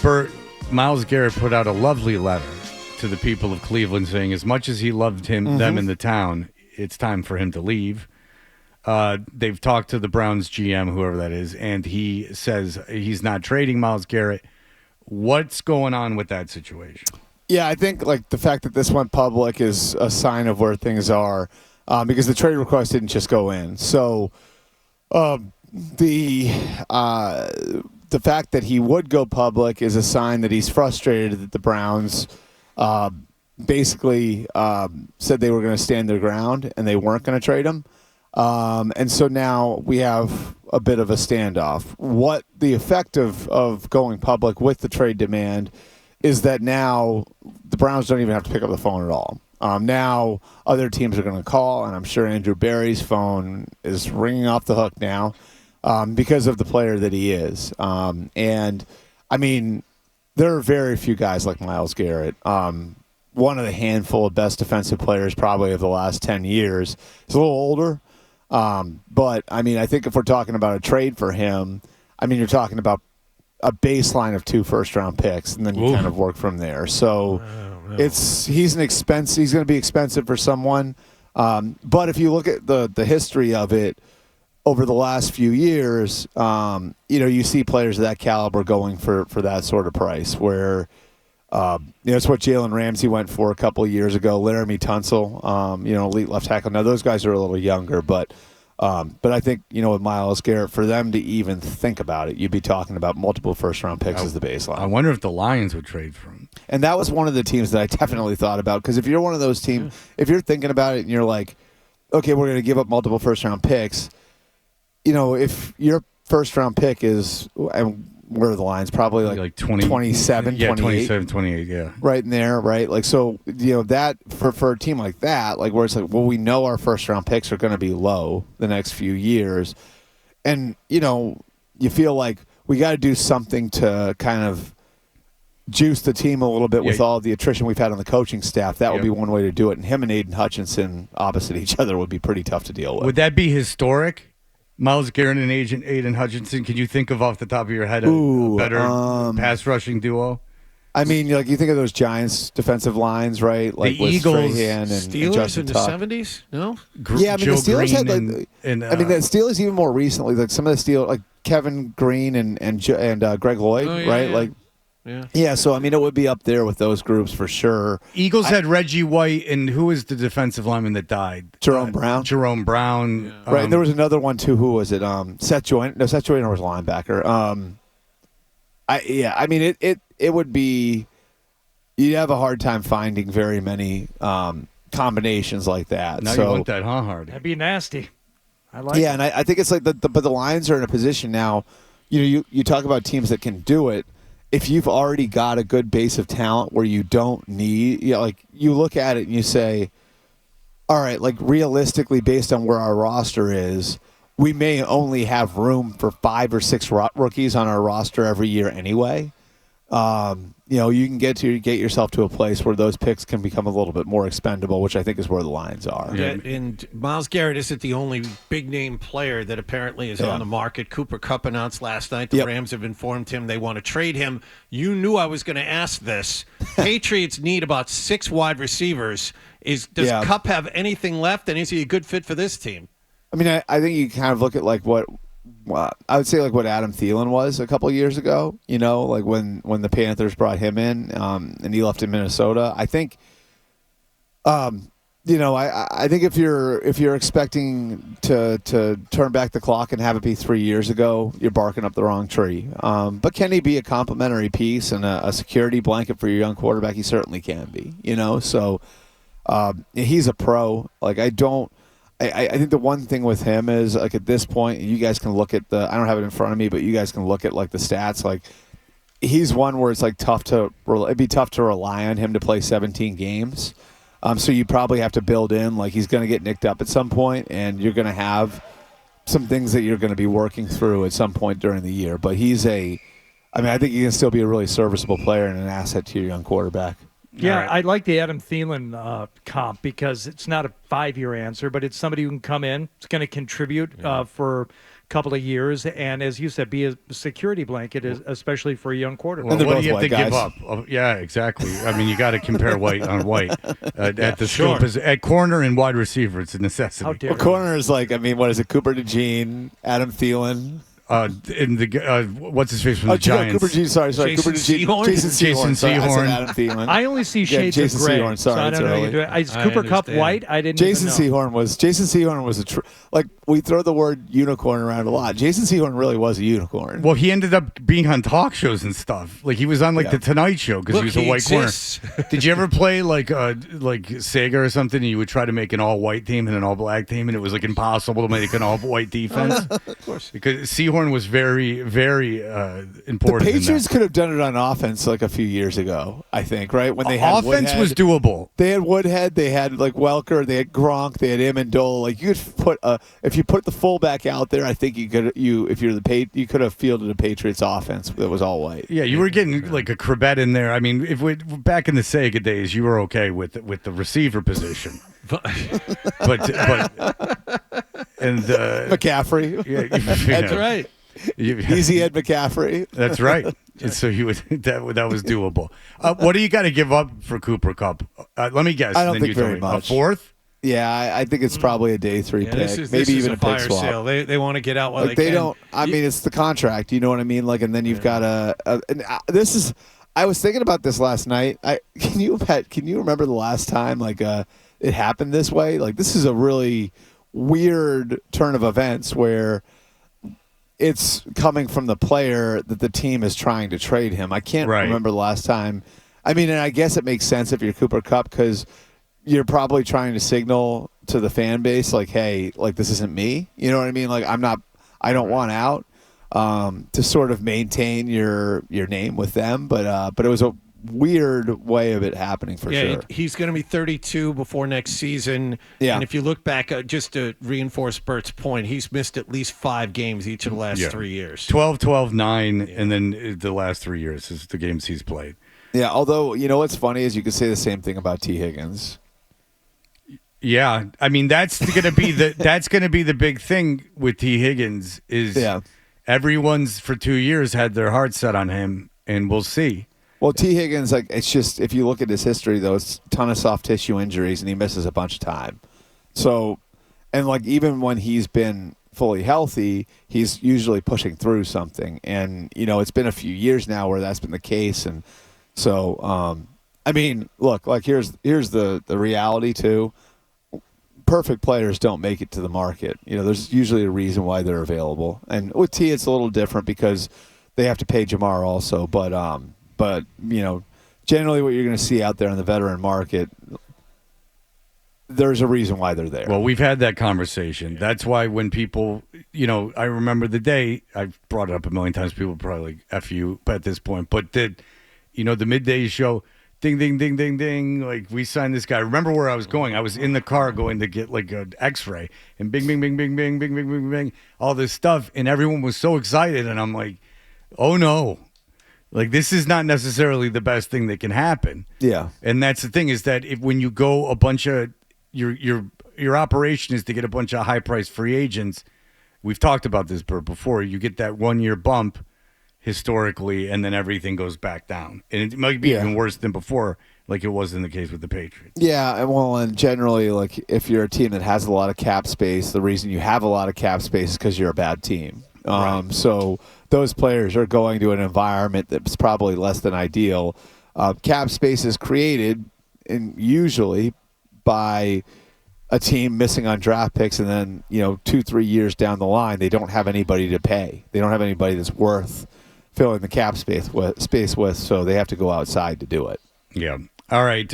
Bert, Myles Garrett put out a lovely letter to the people of Cleveland saying as much as he loved them in the town, it's time for him to leave. They've talked to the Browns GM, whoever that is, and he says he's not trading Myles Garrett. What's going on with that situation? Yeah, I think like the fact that this went public is a sign of where things are, because the trade request didn't just go in. So the fact that he would go public is a sign that he's frustrated that the Browns basically said they were going to stand their ground and they weren't going to trade him. And so now we have a bit of a standoff. What the effect of going public with the trade demand is that now the Browns don't even have to pick up the phone at all. Now other teams are going to call, and I'm sure Andrew Berry's phone is ringing off the hook now because of the player that he is. And, I mean, there are very few guys like Myles Garrett. One of the handful of best defensive players probably of the last 10 years. He's a little older. But, I mean, I think if we're talking about a trade for him, I mean, you're talking about a baseline of 2 first-round picks, and then you kind of work from there. So he's going to be expensive for someone. But if you look at the history of it over the last few years, you see players of that caliber going for that sort of price where it's what Jalen Ramsey went for a couple of years ago. Laramie Tunsil, elite left tackle. Now those guys are a little younger, but I think with Myles Garrett, for them to even think about it, you'd be talking about multiple first-round picks as the baseline. I wonder if the Lions would trade for him. And that was one of the teams that I definitely thought about, because if you're one of those teams, if you're thinking about it and you're like, okay, we're going to give up multiple first-round picks, if your first-round pick is, and where are the lines? Probably like 27, 28. 27, 28, yeah. Right in there, right? Like, so, that for a team like that, like where it's like, well, we know our first-round picks are going to be low the next few years. And, you feel like we got to do something to kind of juice the team a little bit with all the attrition we've had on the coaching staff. That would be one way to do it. And him and Aiden Hutchinson opposite each other would be pretty tough to deal with. Would that be historic? Myles Garrett and Aiden Hutchinson, can you think of off the top of your head a better pass rushing duo? I mean, like you think of those Giants defensive lines, right? Like the Eagles, Strahan and Steelers and in the 70s? No? Yeah, I mean, Joe the Steelers had like, the Steelers even more recently, like some of the Steelers, like Kevin Green and Greg Lloyd, right? Yeah. Like, yeah. So I mean, it would be up there with those groups for sure. Eagles had Reggie White, and who was the defensive lineman that died? Jerome Brown. Jerome Brown. Yeah. Right. And there was another one too. Who was it? Seth Joyner. No, Seth Joyner was a linebacker. I mean, it would be. You'd have a hard time finding very many combinations like that. Now so, you want that, huh, Hardy? That'd be nasty. I like. Yeah, and I think it's like but the Lions are in a position now. You talk about teams that can do it. If you've already got a good base of talent where you don't need, like you look at it and you say, all right, like realistically, based on where our roster is, we may only have room for 5 or 6 rookies on our roster every year anyway. You can get yourself to a place where those picks can become a little bit more expendable, which I think is where the Lions are. Yeah, and Myles Garrett isn't the only big-name player that apparently is on the market. Cooper Kupp announced last night the Rams have informed him they want to trade him. You knew I was going to ask this. Patriots need about 6 wide receivers. Does Kupp have anything left, and is he a good fit for this team? I mean, I think you kind of look at like what I would say like what Adam Thielen was a couple of years ago, like when the Panthers brought him in and he left in Minnesota. I think, I think if you're expecting to turn back the clock and have it be 3 years ago, you're barking up the wrong tree. But can he be a complementary piece and a security blanket for your young quarterback? He certainly can be, So he's a pro. Like I think the one thing with him is, like, at this point, you guys can look at I don't have it in front of me, but you guys can look at, like, the stats. Like, he's one where it's, like, it'd be tough to rely on him to play 17 games. So you probably have to build in, like, he's going to get nicked up at some point, and you're going to have some things that you're going to be working through at some point during the year. But I think he can still be a really serviceable player and an asset to your young quarterback. Yeah, right. I like the Adam Thielen comp because it's not a 5-year answer, but it's somebody who can come in. It's going to contribute for couple of years, and as you said, be a security blanket, especially for a young quarterback. Well, they're what do both you have to white give guys. up? Oh, yeah, exactly. I mean, you got to compare white on white at the Sure. skill at corner and wide receiver. It's a necessity. How dare Well, corner is like, I mean, what is it? Cooper DeJean, Adam Thielen. In the what's his face from the Giants? Cooper DeJean. Sorry. Jason Cooper DeJean. Sehorn? Jason Jason Sehorn. Sorry, I said Sehorn. Adam Thielen. I only see shades Jason of gray. Sehorn. Sorry, so I it's don't know. early. You do it. Is I Cooper Kupp understand. white? I didn't. Jason even know. Sehorn was like we throw the word unicorn around a lot. Jason Sehorn really was a unicorn. Well, he ended up being on talk shows and stuff. Like he was on the Tonight Show because he Look, was a he white exists. corner. Did you ever play like Sega or something? And you would try to make an all white team and an all black team, and it was like impossible to make an all white defense. Of course. Because Sehorn was very, very The important. in that. Patriots could have done it on offense like a few years ago, I think, right? When they had Offense Woodhead. was doable. They had Woodhead, they had like Welker, they had Gronk, they had Amendola. Like you could put if you put the fullback out there, I think you could you could have fielded a Patriots offense that was all white. Yeah, you were getting like a Crabette in there. I mean, if we back in the Sega days, you were okay with the receiver position, but and McCaffrey, yeah, That's right. easy Ed McCaffrey. That's right. And so you would that was doable. What do you got to give up for Cooper Kupp? Let me guess. I don't then think you tell very me. much. A fourth? Yeah, I think it's probably a day 3 Yeah, pick, this maybe is even a a pick fire swap. sale. They want to get out while Like they they can. don't. I mean, it's the contract. You know what I mean? Like, and then you've got this is. I was thinking about this last night. Can you remember the last time like it happened this way? Like, this is a really weird turn of events where it's coming from the player that the team is trying to trade him. I can't Right. remember the last time. I mean, and I guess it makes sense if you're Cooper Kupp because you're probably trying to signal to the fan base like, hey, like this isn't me. You know what I mean? Like I don't want out to sort of maintain your name with them. But it was a weird way of it happening for sure. He's going to be 32 before next season. Yeah. And if you look back, just to reinforce Bert's point, he's missed at least 5 games each of the last 3 years. 12, 12, 9, and then the last 3 years is the games he's played. Yeah, although you know what's funny is you could say the same thing about T. Higgins. Yeah, I mean that's going to be the big thing with T. Higgins is everyone's for 2 years had their heart set on him, and we'll see. Well, T. Higgins, like it's just if you look at his history, though, it's a ton of soft tissue injuries, and he misses a bunch of time. So, and like even when he's been fully healthy, he's usually pushing through something, and you know it's been a few years now where that's been the case, and so I mean, look, like here's the reality too. Perfect players don't make it to the market. You know, there's usually a reason why they're available. And with T, it's a little different because they have to pay Jamar also. But you know, generally what you're going to see out there in the veteran market, there's a reason why they're there. Well, we've had that conversation. That's why when people, you know, I remember the day, I've brought it up a million times, people probably like, F you at this point, but the midday show, ding, ding, ding, ding, ding. Like, we signed this guy. I remember where I was going. I was in the car going to get, like, an x-ray. And bing, bing, bing, bing, bing, bing, bing, bing, bing, all this stuff. And everyone was so excited. And I'm like, oh, no. Like, this is not necessarily the best thing that can happen. Yeah. And that's the thing is that when you go a bunch of your operation is to get a bunch of high-priced free agents. We've talked about this, Bert, before. You get that one-year bump historically, and then everything goes back down. And it might be even worse than before, like it was in the case with the Patriots. Yeah, and generally, like if you're a team that has a lot of cap space, the reason you have a lot of cap space is because you're a bad team. Right. So those players are going to an environment that's probably less than ideal. Cap space is created, and usually by a team missing on draft picks, and then 2-3 years down the line, they don't have anybody to pay. They don't have anybody that's worth filling the cap space with, so they have to go outside to do it. Yeah. All right.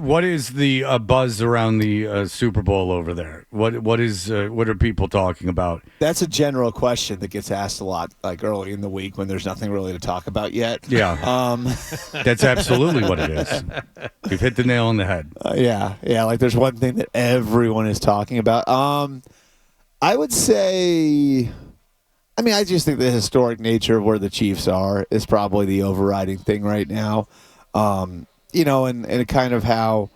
What is the buzz around the Super Bowl over there? What are people talking about? That's a general question that gets asked a lot, like early in the week when there's nothing really to talk about yet. Yeah. That's absolutely what it is. You've hit the nail on the head. Yeah. Like there's one thing that everyone is talking about. I would say, I just think the historic nature of where the Chiefs are is probably the overriding thing right now. And kind of how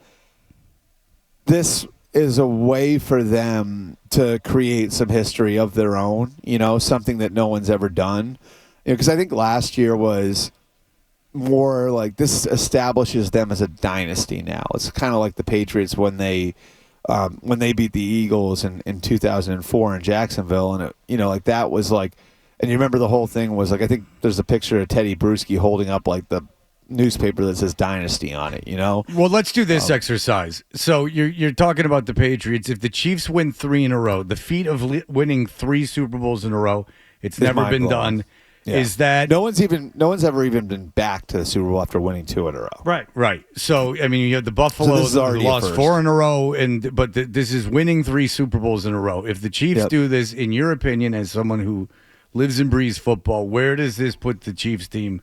this is a way for them to create some history of their own, something that no one's ever done. Because I think last year was more like this establishes them as a dynasty now. It's kind of like the Patriots when they beat the Eagles in 2004 in Jacksonville, and like that was like, and you remember the whole thing was like, I think there's a picture of Teddy Bruschi holding up like the newspaper that says Dynasty on it, Well, let's do this exercise. So you're talking about the Patriots. If the Chiefs win 3 in a row, the feat of winning 3 Super Bowls in a row, it's never been done. Yeah. Is that no one's ever even been back to the Super Bowl after winning 2 in a row. Right. So I mean, you have the Buffalo that lost 4 in a row, but this is winning 3 Super Bowls in a row. If the Chiefs do this, in your opinion, as someone who lives and breathes football, where does this put the Chiefs team?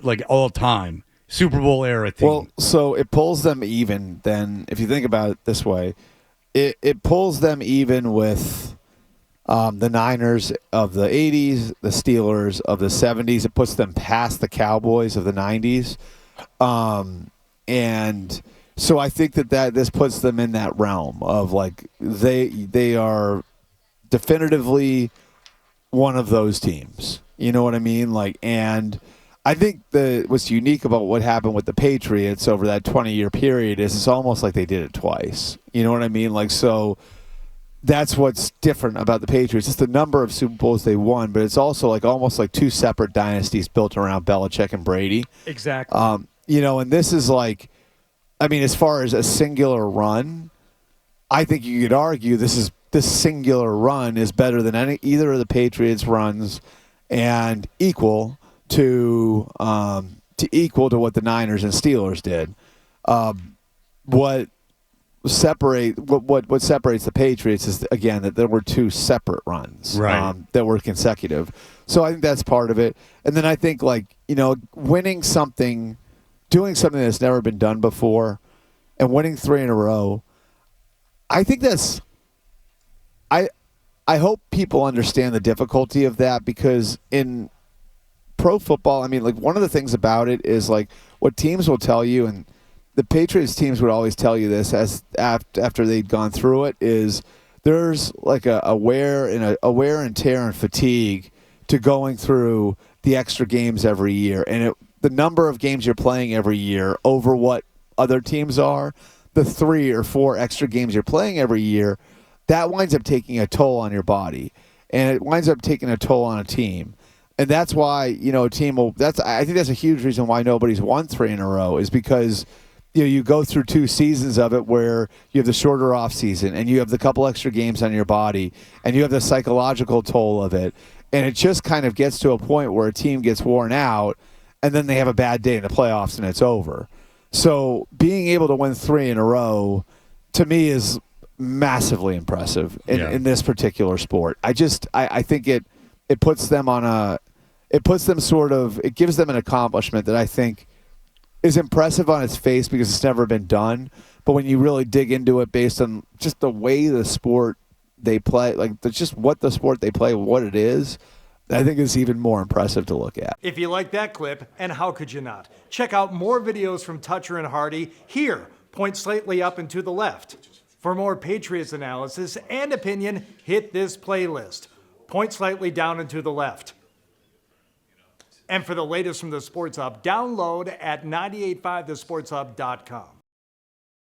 Like all time Super Bowl era team. Well, so it pulls them even. Then, if you think about it this way, it pulls them even with the Niners of the '80s, the Steelers of the '70s. It puts them past the Cowboys of the '90s, and so I think that this puts them in that realm of like they are definitively one of those teams. You know what I mean? Like, and I think what's unique about what happened with the Patriots over that 20-year period is it's almost like they did it twice. You know what I mean? Like, so that's what's different about the Patriots. It's the number of Super Bowls they won, but it's also like almost like 2 separate dynasties built around Belichick and Brady. Exactly. And this is like, I mean, as far as a singular run, I think you could argue this singular run is better than either of the Patriots' runs and equal to what the Niners and Steelers did. What separates the Patriots is, again, that there were 2 separate runs that were consecutive. So I think that's part of it. And then I think winning something, doing something that's never been done before, and winning 3 in a row. I think that's. I hope people understand the difficulty of that, because in pro football, I mean, like, one of the things about it is like what teams will tell you, and the Patriots teams would always tell you this after they'd gone through it, is there's like a wear and tear and fatigue to going through the extra games every year, and the number of games you're playing every year over what other teams are, the 3 or 4 extra games you're playing every year, that winds up taking a toll on your body, and it winds up taking a toll on a team. And that's why, a team will. I think that's a huge reason why nobody's won 3 in a row, is because you go through 2 seasons of it where you have the shorter off season and you have the couple extra games on your body and you have the psychological toll of it, and it just kind of gets to a point where a team gets worn out and then they have a bad day in the playoffs and it's over. So being able to win 3 in a row, to me, is massively impressive in this particular sport. I think it puts them it gives them an accomplishment that I think is impressive on its face because it's never been done. But when you really dig into it based on just the way the sport they play, like just what the sport they play, what it is, I think it's even more impressive to look at. If you like that clip, and how could you not? Check out more videos from Toucher and Hardy here. Point slightly up and to the left. For more Patriots analysis and opinion, hit this playlist. Point slightly down and to the left. And for the latest from the Sports Hub, download at 985thesportshub.com.